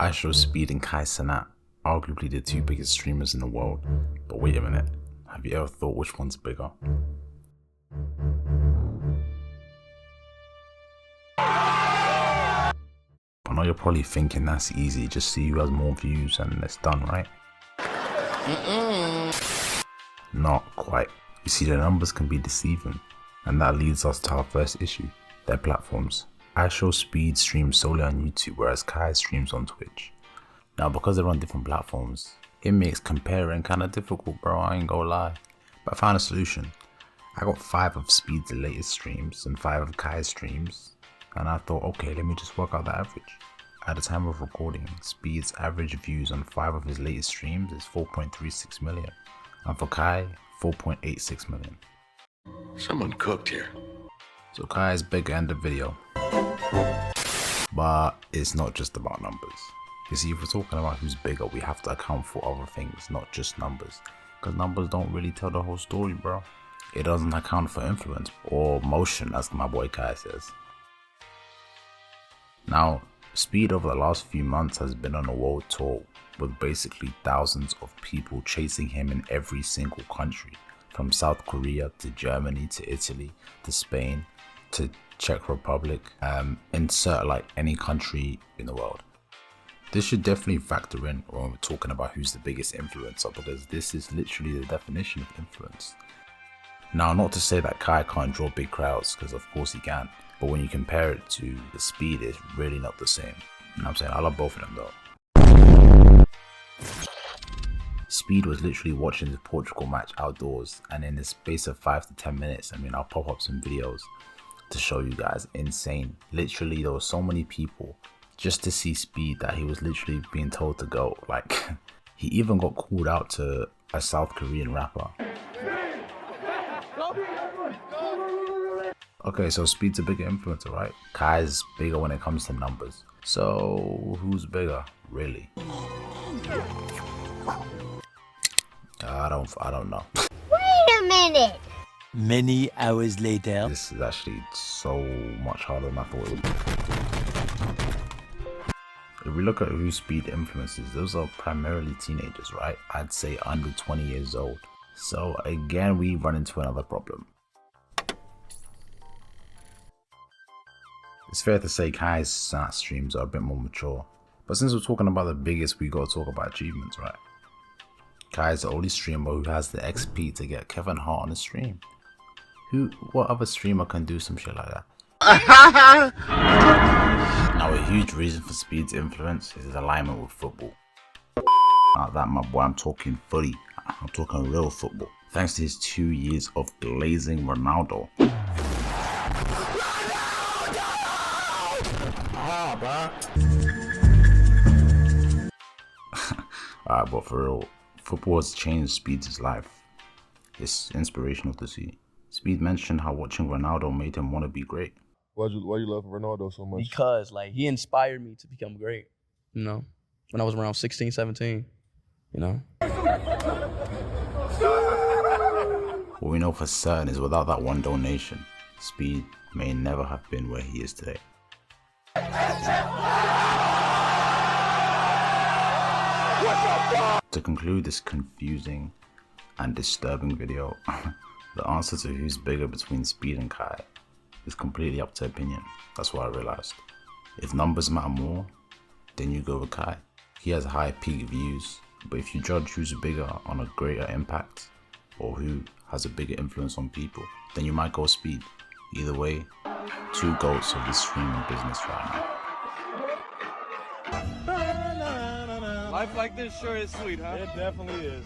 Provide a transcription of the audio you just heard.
Ishowspeed and Kai Cenat, arguably the two biggest streamers in the world. But wait a minute, have you ever thought which one's bigger? I know you're probably thinking that's easy, just see who has more views and it's done, right? Not quite. You see, the numbers can be deceiving, and that leads us to our first issue, their platforms. Ishowspeed streams solely on YouTube, whereas Kai streams on Twitch. Now, because they're on different platforms, it makes comparing kind of difficult, bro, I ain't gonna lie. But I found a solution. I got 5 of Speed's latest streams and 5 of Kai's streams, and I thought, okay, let me just work out the average. At the time of recording, Speed's average views on 5 of his latest streams is 4.36 million, and for Kai, 4.86 million. Someone cooked here. So Kai is bigger in the video. But it's not just about numbers. You see, if we're talking about who's bigger, we have to account for other things, not just numbers. Because numbers don't really tell the whole story, bro. It doesn't account for influence or motion, as my boy Kai says. Now, Speed over the last few months has been on a world tour with basically thousands of people chasing him in every single country, from South Korea to Germany to Italy to Spain to Czech Republic, insert like any country in the world. This should definitely factor in when we're talking about who's the biggest influencer, because this is literally the definition of influence. Now, not to say that Kai can't draw big crowds, because of course he can, but when you compare it to the Speed, it's really not the same. You know what I'm saying? I love both of them though. Speed was literally watching the Portugal match outdoors, and in the space of 5 to 10 minutes, I mean, I'll pop up some videos to show you guys. Insane. Literally, there were so many people just to see Speed that he was literally being told to go. Like, he even got called out to a South Korean rapper. Okay, so Speed's a bigger influencer, right? Kai's bigger when it comes to numbers. So who's bigger, really? I don't know. Wait a minute! Many hours later. This is actually so much harder than I thought it would be. If we look at who Speed influences, those are primarily teenagers, right? I'd say under 20 years old. So again, we run into another problem. It's fair to say Kai's Cenat streams are a bit more mature, but since we're talking about the biggest, we gotta talk about achievements, right? Kai is the only streamer who has the XP to get Kevin Hart on the stream. What other streamer can do some shit like that? Now, a huge reason for Speed's influence is his alignment with football. Not that, my boy, I'm talking footy. I'm talking real football. Thanks to his 2 years of glazing Ronaldo. Alright, but for real, football has changed Speed's life. It's inspirational to see. Speed mentioned how watching Ronaldo made him want to be great. Why you love Ronaldo so much? Because like he inspired me to become great, you know, when I was around 16, 17, you know. What we know for certain is without that one donation, Speed may never have been where he is today. To conclude this confusing and disturbing video, the answer to who's bigger between Speed and Kai is completely up to opinion. That's what I realized. If numbers matter more, then you go with Kai. He has high peak views, but if you judge who's bigger on a greater impact or who has a bigger influence on people, then you might go Speed. Either way, 2 GOATs of the streaming business right now. Life like this sure is sweet, huh? It definitely is.